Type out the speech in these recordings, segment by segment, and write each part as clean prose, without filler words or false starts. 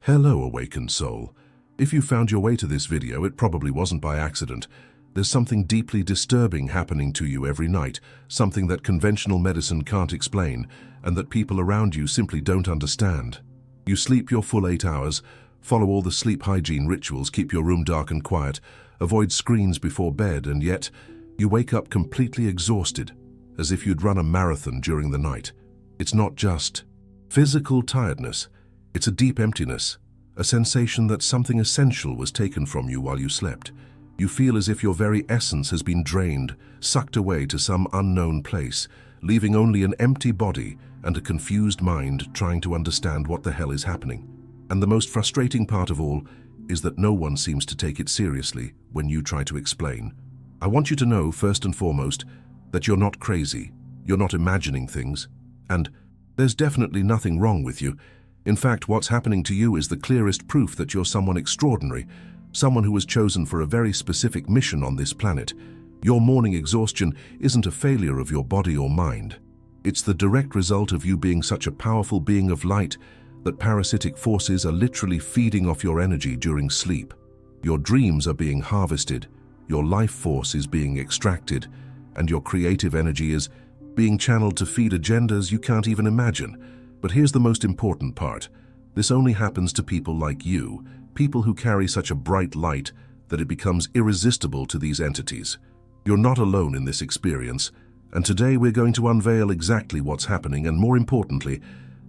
Hello, awakened soul. If you found your way to this video, it probably wasn't by accident. There's something deeply disturbing happening to you every night, something that conventional medicine can't explain, and that people around you simply don't understand. You sleep your full 8 hours, follow all the sleep hygiene rituals, keep your room dark and quiet, avoid screens before bed, and yet you wake up completely exhausted, as if you'd run a marathon during the night. It's not just physical tiredness. It's a deep emptiness, a sensation that something essential was taken from you while you slept. You feel as if your very essence has been drained, sucked away to some unknown place, leaving only an empty body and a confused mind trying to understand what the hell is happening. And the most frustrating part of all is that no one seems to take it seriously when you try to explain. I want you to know, first and foremost, that you're not crazy, you're not imagining things, and there's definitely nothing wrong with you. In fact, what's happening to you is the clearest proof that you're someone extraordinary, someone who was chosen for a very specific mission on this planet. Your morning exhaustion isn't a failure of your body or mind. It's the direct result of you being such a powerful being of light that parasitic forces are literally feeding off your energy during sleep. Your dreams are being harvested, your life force is being extracted, and your creative energy is being channeled to feed agendas you can't even imagine. But here's the most important part. This only happens to people like you, people who carry such a bright light that it becomes irresistible to these entities. You're not alone in this experience, and today we're going to unveil exactly what's happening and, more importantly,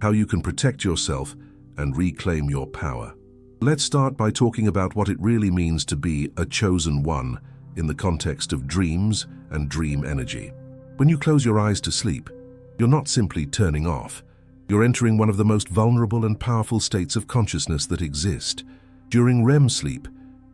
how you can protect yourself and reclaim your power. Let's start by talking about what it really means to be a chosen one in the context of dreams and dream energy. When you close your eyes to sleep, you're not simply turning off. You're entering one of the most vulnerable and powerful states of consciousness that exist. During REM sleep,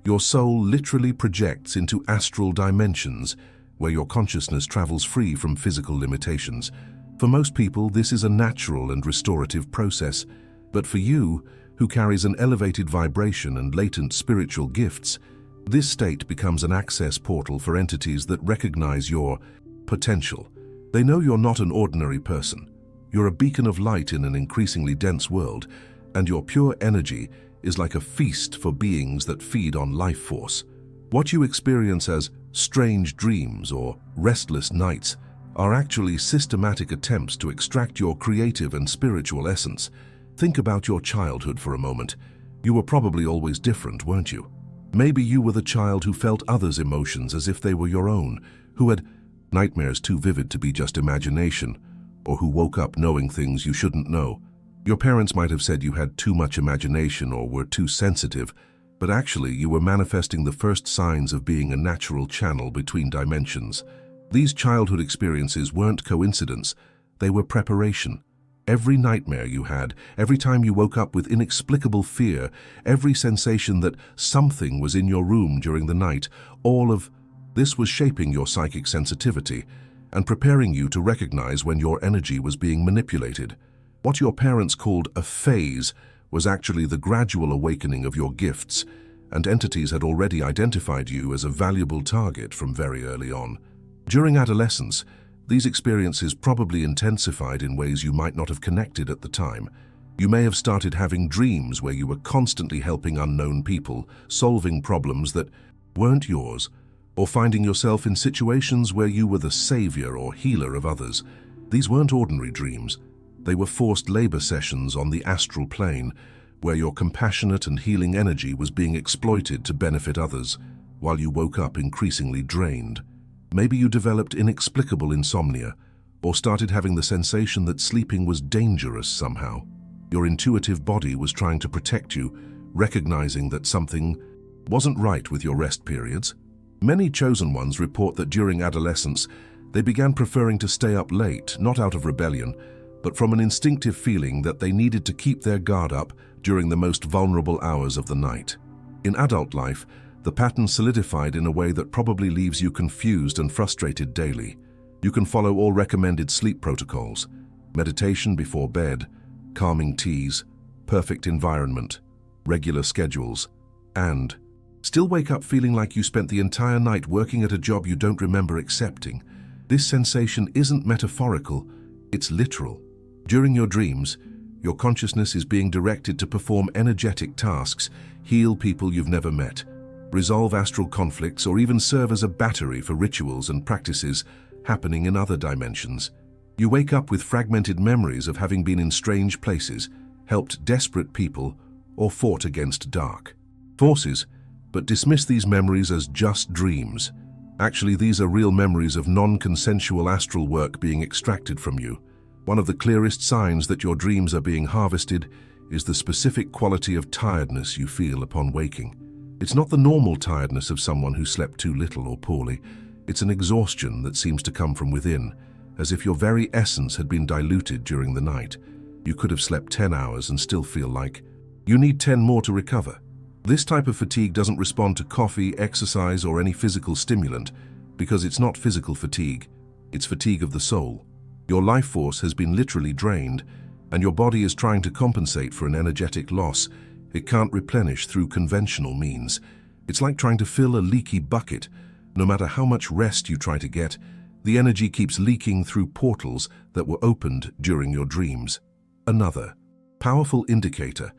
your soul literally projects into astral dimensions, where your consciousness travels free from physical limitations. For most people, this is a natural and restorative process, but for you, who carries an elevated vibration and latent spiritual gifts, this state becomes an access portal for entities that recognize your potential. They know you're not an ordinary person. You're a beacon of light in an increasingly dense world, and your pure energy is like a feast for beings that feed on life force. What you experience as strange dreams or restless nights are actually systematic attempts to extract your creative and spiritual essence. Think about your childhood for a moment. You were probably always different, weren't you? Maybe you were the child who felt others' emotions as if they were your own, who had nightmares too vivid to be just imagination, or who woke up knowing things you shouldn't know. Your parents might have said you had too much imagination or were too sensitive, but actually you were manifesting the first signs of being a natural channel between dimensions. These childhood experiences weren't coincidence, they were preparation. Every nightmare you had, every time you woke up with inexplicable fear, every sensation that something was in your room during the night, all of this was shaping your psychic sensitivity and preparing you to recognize when your energy was being manipulated. What your parents called a phase was actually the gradual awakening of your gifts, and entities had already identified you as a valuable target from very early on. During adolescence, these experiences probably intensified in ways you might not have connected at the time. You may have started having dreams where you were constantly helping unknown people, solving problems that weren't yours, or finding yourself in situations where you were the savior or healer of others. These weren't ordinary dreams. They were forced labor sessions on the astral plane, where your compassionate and healing energy was being exploited to benefit others, while you woke up increasingly drained. Maybe you developed inexplicable insomnia, or started having the sensation that sleeping was dangerous somehow. Your intuitive body was trying to protect you, recognizing that something wasn't right with your rest periods. Many chosen ones report that during adolescence, they began preferring to stay up late, not out of rebellion, but from an instinctive feeling that they needed to keep their guard up during the most vulnerable hours of the night. In adult life, the pattern solidified in a way that probably leaves you confused and frustrated daily. You can follow all recommended sleep protocols: meditation before bed, calming teas, perfect environment, regular schedules, and still wake up feeling like you spent the entire night working at a job you don't remember accepting. This sensation isn't metaphorical, it's literal. During your dreams, Your consciousness is being directed to perform energetic tasks, heal people you've never met, resolve astral conflicts, or even serve as a battery for rituals and practices happening in other dimensions. You wake up with fragmented memories of having been in strange places, helped desperate people, or fought against dark forces, but dismiss these memories as just dreams. Actually, these are real memories of non-consensual astral work being extracted from you. One of the clearest signs that your dreams are being harvested is the specific quality of tiredness you feel upon waking. It's not the normal tiredness of someone who slept too little or poorly. It's an exhaustion that seems to come from within, as if your very essence had been diluted during the night. You could have slept 10 hours and still feel like you need 10 more to recover. This type of fatigue doesn't respond to coffee, exercise, or any physical stimulant, because it's not physical fatigue. It's fatigue of the soul. Your life force has been literally drained, and your body is trying to compensate for an energetic loss it can't replenish through conventional means. It's like trying to fill a leaky bucket. No matter how much rest you try to get, the energy keeps leaking through portals that were opened during your dreams. Another powerful indicator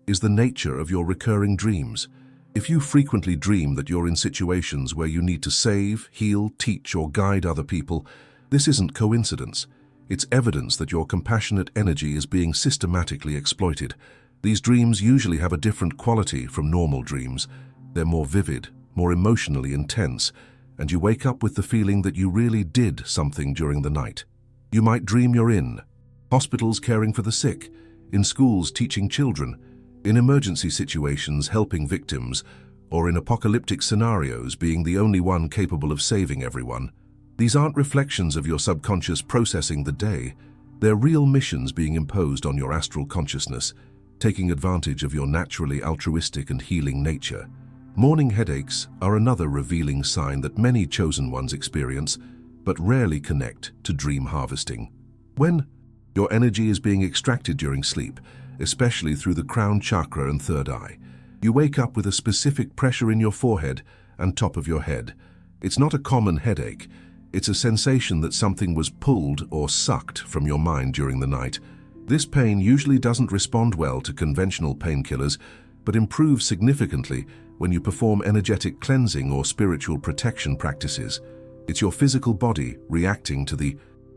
is the nature of your recurring dreams. If you frequently dream that you're in situations where you need to save, heal, teach, or guide other people, this isn't coincidence. It's evidence that your compassionate energy is being systematically exploited. These dreams usually have a different quality from normal dreams. They're more vivid, more emotionally intense, and you wake up with the feeling that you really did something during the night. You might dream you're in hospitals caring for the sick, in schools teaching children, in emergency situations helping victims, or in apocalyptic scenarios being the only one capable of saving everyone. These aren't reflections of your subconscious processing the day. They're real missions being imposed on your astral consciousness, taking advantage of your naturally altruistic and healing nature. Morning headaches are another revealing sign that many chosen ones experience, but rarely connect to dream harvesting. When your energy is being extracted during sleep, especially through the crown chakra and third eye, you wake up with a specific pressure in your forehead and top of your head. It's not a common headache. It's a sensation that something was pulled or sucked from your mind during the night. This pain usually doesn't respond well to conventional painkillers, but improves significantly when you perform energetic cleansing or spiritual protection practices. It's your physical body reacting to the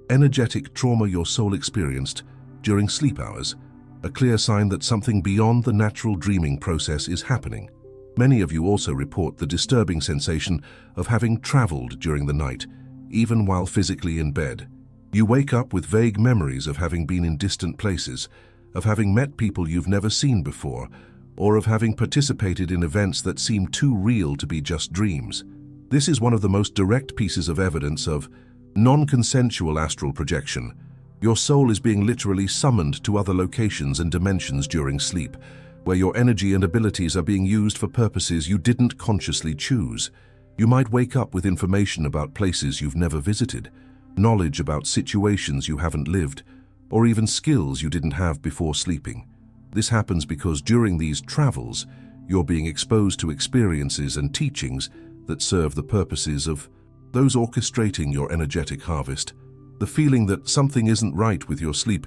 energetic trauma your soul experienced during sleep hours, a clear sign that something beyond the natural dreaming process is happening. Many of you also report the disturbing sensation of having traveled during the night, even while physically in bed. You wake up with vague memories of having been in distant places, of having met people you've never seen before, or of having participated in events that seem too real to be just dreams. This is one of the most direct pieces of evidence of non-consensual astral projection. Your soul is being literally summoned to other locations and dimensions during sleep, where your energy and abilities are being used for purposes you didn't consciously choose. You might wake up with information about places you've never visited, knowledge about situations you haven't lived, or even skills you didn't have before sleeping. This happens because during these travels, you're being exposed to experiences and teachings that serve the purposes of those orchestrating your energetic harvest. The feeling that something isn't right with your sleep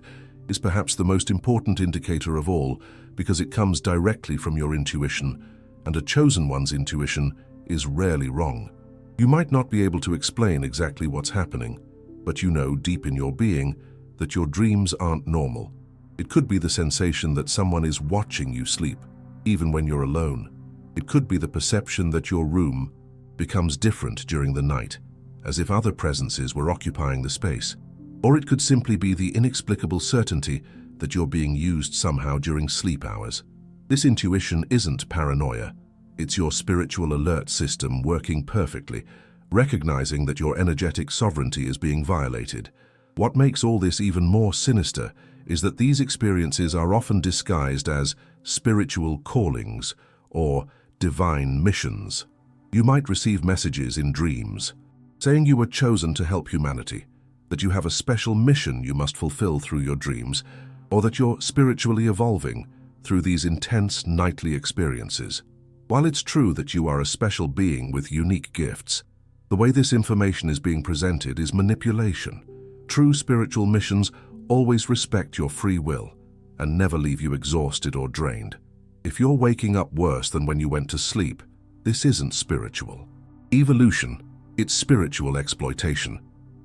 is perhaps the most important indicator of all, because it comes directly from your intuition, and a chosen one's intuition is rarely wrong. You might not be able to explain exactly what's happening, but you know deep in your being that your dreams aren't normal. It could be the sensation that someone is watching you sleep, even when you're alone. It could be the perception that your room becomes different during the night, as if other presences were occupying the space. Or it could simply be the inexplicable certainty that you're being used somehow during sleep hours. This intuition isn't paranoia. It's your spiritual alert system working perfectly, recognizing that your energetic sovereignty is being violated. What makes all this even more sinister is that these experiences are often disguised as spiritual callings or divine missions. You might receive messages in dreams saying you were chosen to help humanity, that you have a special mission you must fulfill through your dreams, or that you're spiritually evolving through these intense nightly experiences. While it's true that you are a special being with unique gifts, the way this information is being presented is manipulation. True spiritual missions always respect your free will. and never leave you exhausted or drained. If you're waking up worse than when you went to sleep, this isn't spiritual evolution, it's spiritual exploitation.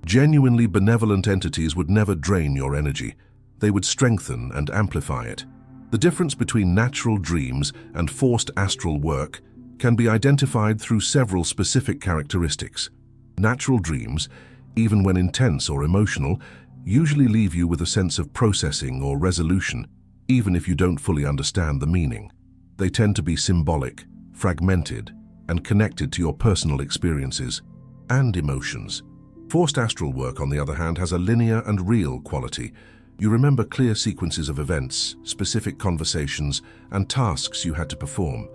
Genuinely benevolent entities would never drain your energy. They would strengthen and amplify it. The difference between natural dreams and forced astral work can be identified through several specific characteristics. Natural dreams, even when intense or emotional, usually leave you with a sense of processing or resolution, even if you don't fully understand the meaning. They tend to be symbolic, fragmented, and connected to your personal experiences and emotions. Forced astral work, on the other hand, has a linear and real quality. You remember clear sequences of events, specific conversations, and tasks you had to perform.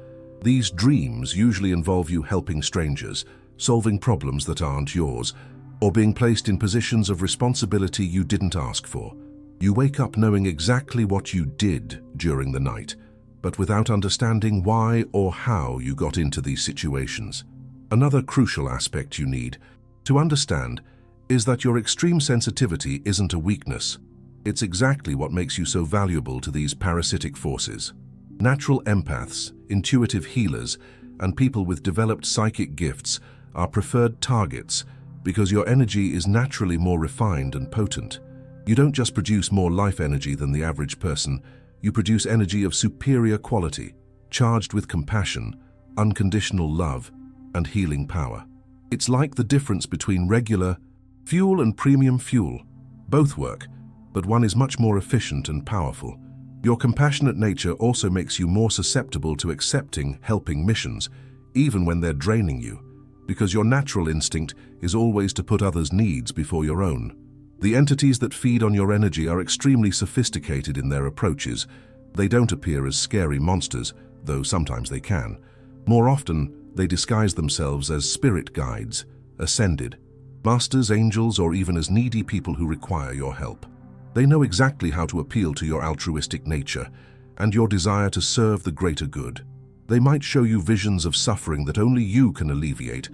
These dreams usually involve you helping strangers, solving problems that aren't yours, or being placed in positions of responsibility you didn't ask for. You wake up knowing exactly what you did during the night, but without understanding why or how you got into these situations. Another crucial aspect you need to understand is that your extreme sensitivity isn't a weakness. It's exactly what makes you so valuable to these parasitic forces. Natural empaths, intuitive healers, and people with developed psychic gifts are preferred targets because your energy is naturally more refined and potent. You don't just produce more life energy than the average person, you produce energy of superior quality, charged with compassion, unconditional love, and healing power. It's like the difference between regular fuel and premium fuel. Both work, but one is much more efficient and powerful. Your compassionate nature also makes you more susceptible to accepting helping missions, even when they're draining you, because your natural instinct is always to put others' needs before your own. The entities that feed on your energy are extremely sophisticated in their approaches. They don't appear as scary monsters, though sometimes they can. More often, they disguise themselves as spirit guides, ascended, masters, angels, or even as needy people who require your help. They know exactly how to appeal to your altruistic nature and your desire to serve the greater good. They might show you visions of suffering that only you can alleviate,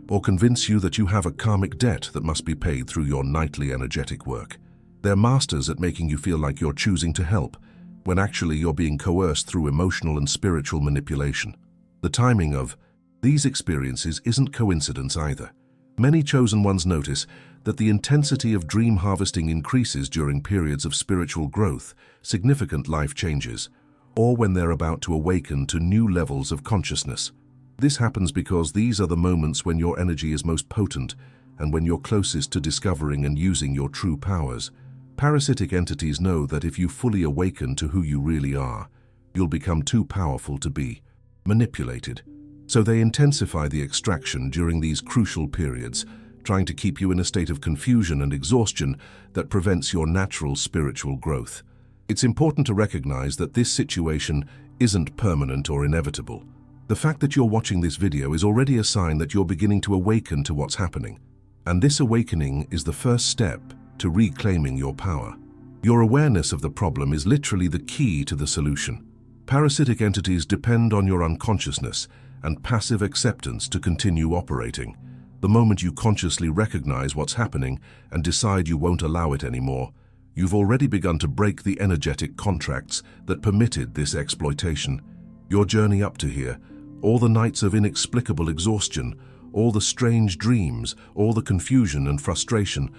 or convince you that you have a karmic debt that must be paid through your nightly energetic work. They're masters at making you feel like you're choosing to help, when actually you're being coerced through emotional and spiritual manipulation. The timing of these experiences isn't coincidence either. Many chosen ones notice that the intensity of dream harvesting increases during periods of spiritual growth, significant life changes, or when they're about to awaken to new levels of consciousness. This happens because these are the moments when your energy is most potent and when you're closest to discovering and using your true powers. Parasitic entities know that if you fully awaken to who you really are, you'll become too powerful to be manipulated. So they intensify the extraction during these crucial periods, trying to keep you in a state of confusion and exhaustion that prevents your natural spiritual growth. It's important to recognize that this situation isn't permanent or inevitable. The fact that you're watching this video is already a sign that you're beginning to awaken to what's happening. And this awakening is the first step to reclaiming your power. Your awareness of the problem is literally the key to the solution. Parasitic entities depend on your unconsciousness and passive acceptance to continue operating. The moment you consciously recognize what's happening and decide you won't allow it anymore, you've already begun to break the energetic contracts that permitted this exploitation. Your journey up to here, all the nights of inexplicable exhaustion, all the strange dreams, all the confusion and frustration,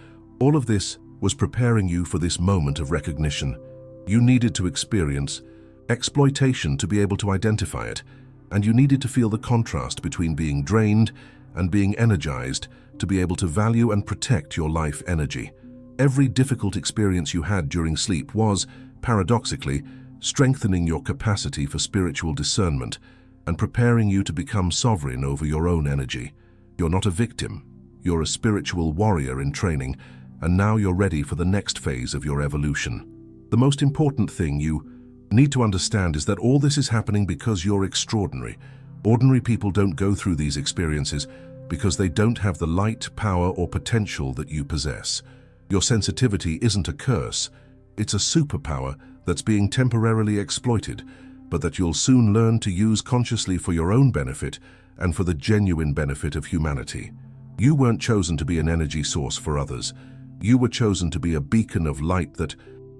all of this was preparing you for this moment of recognition. You needed to experience exploitation to be able to identify it, and you needed to feel the contrast between being drained and being energized to be able to value and protect your life energy. Every difficult experience you had during sleep was, paradoxically, strengthening your capacity for spiritual discernment and preparing you to become sovereign over your own energy. You're not a victim, you're a spiritual warrior in training, and now you're ready for the next phase of your evolution. The most important thing you need to understand is that all this is happening because you're extraordinary. Ordinary people don't go through these experiences because they don't have the light, power, or potential that you possess. Your sensitivity isn't a curse, it's a superpower that's being temporarily exploited, but that you'll soon learn to use consciously for your own benefit and for the genuine benefit of humanity. You weren't chosen to be an energy source for others. You were chosen to be a beacon of light that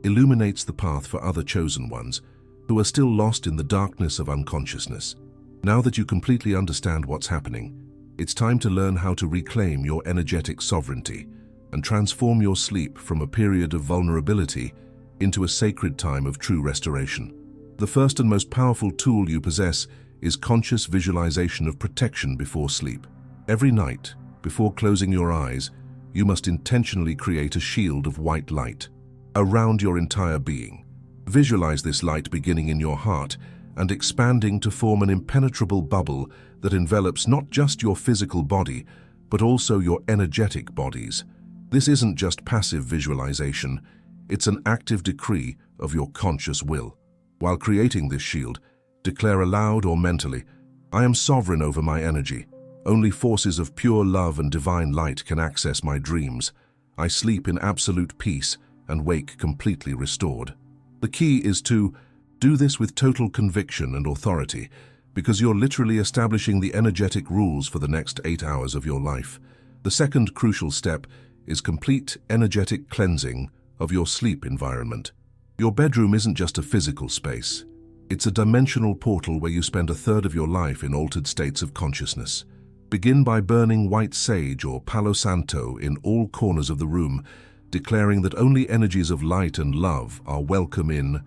illuminates the path for other chosen ones who are still lost in the darkness of unconsciousness. Now that you completely understand what's happening, it's time to learn how to reclaim your energetic sovereignty and transform your sleep from a period of vulnerability into a sacred time of true restoration. The first and most powerful tool you possess is conscious visualization of protection before sleep. Every night, before closing your eyes, you must intentionally create a shield of white light around your entire being. Visualize this light beginning in your heart and expanding to form an impenetrable bubble that envelops not just your physical body, but also your energetic bodies. This isn't just passive visualization, it's an active decree of your conscious will. While creating this shield, declare aloud or mentally, "I am sovereign over my energy. Only forces of pure love and divine light can access my dreams. I sleep in absolute peace and wake completely restored." The key is to do this with total conviction and authority, because you're literally establishing the energetic rules for the next 8 hours of your life. The second crucial step is complete energetic cleansing of your sleep environment. Your bedroom isn't just a physical space. It's a dimensional portal where you spend a third of your life in altered states of consciousness. Begin by burning white sage or Palo Santo in all corners of the room, declaring that only energies of light and love are welcome in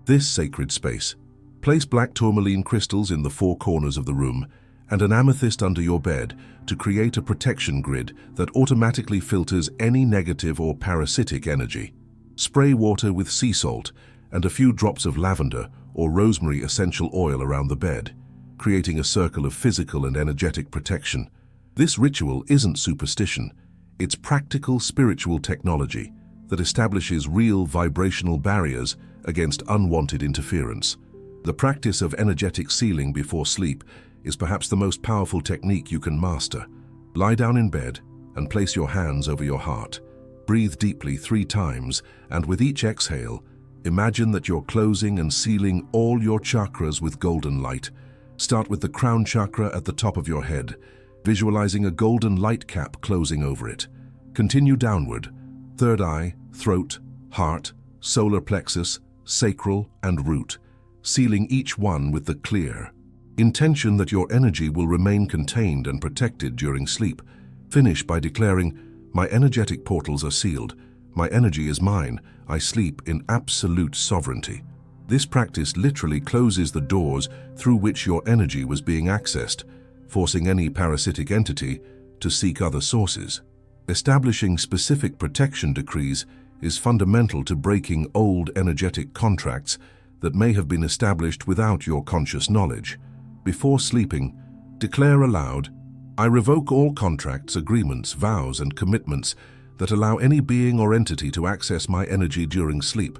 this sacred space. Place black tourmaline crystals in the 4 corners of the room and an amethyst under your bed to create a protection grid that automatically filters any negative or parasitic energy. Spray water with sea salt and a few drops of lavender or rosemary essential oil around the bed, creating a circle of physical and energetic protection. This ritual isn't superstition, it's practical spiritual technology that establishes real vibrational barriers against unwanted interference. The practice of energetic sealing before sleep is perhaps the most powerful technique you can master. Lie down in bed and place your hands over your heart. Breathe deeply 3 times, and with each exhale, imagine that you're closing and sealing all your chakras with golden light. Start with the crown chakra at the top of your head, visualizing a golden light cap closing over it. Continue downward, third eye, throat, heart, solar plexus, sacral, and root, sealing each one with the clear intention that your energy will remain contained and protected during sleep. Finish by declaring, "My energetic portals are sealed. My energy is mine. I sleep in absolute sovereignty." This practice literally closes the doors through which your energy was being accessed, forcing any parasitic entity to seek other sources. Establishing specific protection decrees is fundamental to breaking old energetic contracts that may have been established without your conscious knowledge. Before sleeping, declare aloud, "I revoke all contracts, agreements, vows, and commitments that allow any being or entity to access my energy during sleep.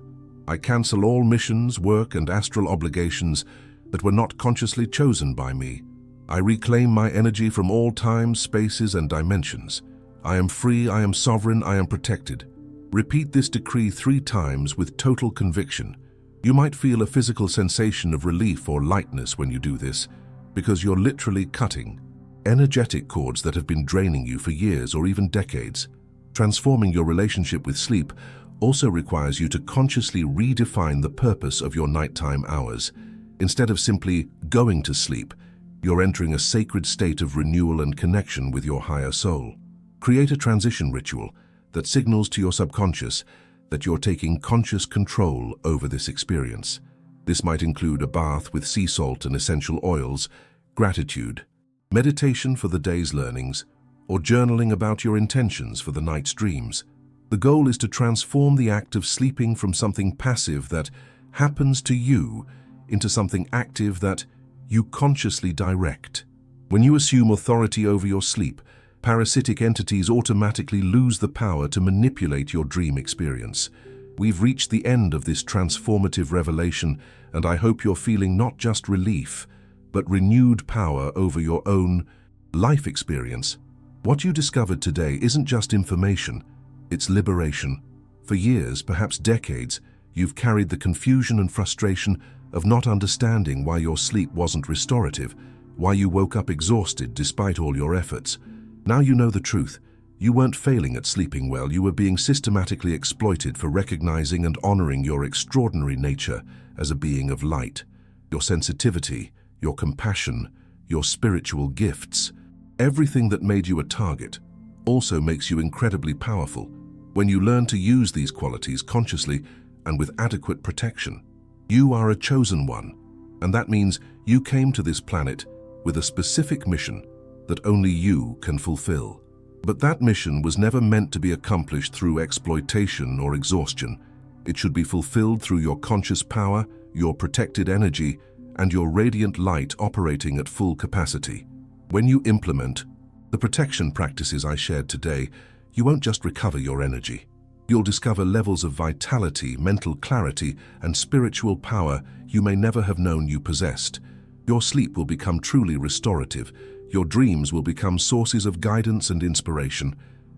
I cancel all missions, work, and astral obligations that were not consciously chosen by me. I reclaim my energy from all times, spaces, and dimensions. I am free, I am sovereign, I am protected." Repeat this decree 3 times with total conviction. You might feel a physical sensation of relief or lightness when you do this, because you're literally cutting energetic cords that have been draining you for years or even decades. Transforming your relationship with sleep also requires you to consciously redefine the purpose of your nighttime hours. Instead of simply going to sleep, you're entering a sacred state of renewal and connection with your higher soul. Create a transition ritual that signals to your subconscious that you're taking conscious control over this experience. This might include a bath with sea salt and essential oils, gratitude, meditation for the day's learnings, or journaling about your intentions for the night's dreams. The goal is to transform the act of sleeping from something passive that happens to you into something active that you consciously direct. When you assume authority over your sleep, parasitic entities automatically lose the power to manipulate your dream experience. We've reached the end of this transformative revelation, and I hope you're feeling not just relief, but renewed power over your own life experience. What you discovered today isn't just information, it's liberation. For years, perhaps decades, you've carried the confusion and frustration of not understanding why your sleep wasn't restorative, why you woke up exhausted despite all your efforts. Now you know the truth. You weren't failing at sleeping well, you were being systematically exploited for recognizing and honoring your extraordinary nature as a being of light, your sensitivity, your compassion, your spiritual gifts. Everything that made you a target also makes you incredibly powerful when you learn to use these qualities consciously and with adequate protection. You are a chosen one, and that means you came to this planet with a specific mission that only you can fulfill. But that mission was never meant to be accomplished through exploitation or exhaustion. It should be fulfilled through your conscious power, your protected energy, and your radiant light operating at full capacity. When you implement the protection practices I shared today, you won't just recover your energy. You'll discover levels of vitality, mental clarity, and spiritual power you may never have known you possessed. Your sleep will become truly restorative. Your dreams will become sources of guidance and inspiration,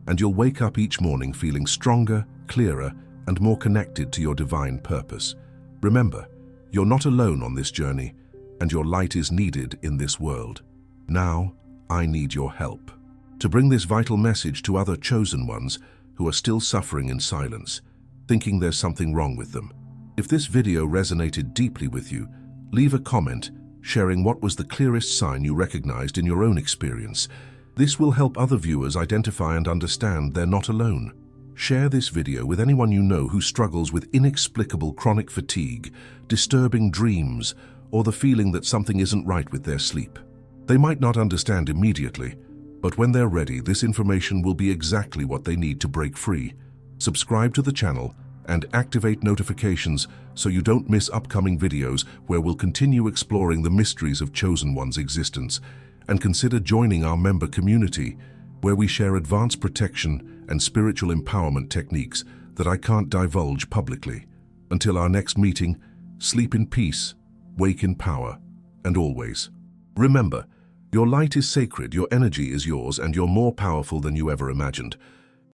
and you'll wake up each morning feeling stronger, clearer, and more connected to your divine purpose. Remember, you're not alone on this journey, and your light is needed in this world. Now, I need your help to bring this vital message to other chosen ones who are still suffering in silence, thinking there's something wrong with them. If this video resonated deeply with you, leave a comment sharing what was the clearest sign you recognized in your own experience. This will help other viewers identify and understand they're not alone. Share this video with anyone you know who struggles with inexplicable chronic fatigue, disturbing dreams, or the feeling that something isn't right with their sleep. They might not understand immediately, but when they're ready, this information will be exactly what they need to break free. Subscribe to the channel and activate notifications so you don't miss upcoming videos where we'll continue exploring the mysteries of Chosen One's existence. And consider joining our member community, where we share advanced protection and spiritual empowerment techniques that I can't divulge publicly. Until our next meeting, sleep in peace, wake in power, and always remember, your light is sacred, your energy is yours, and you're more powerful than you ever imagined.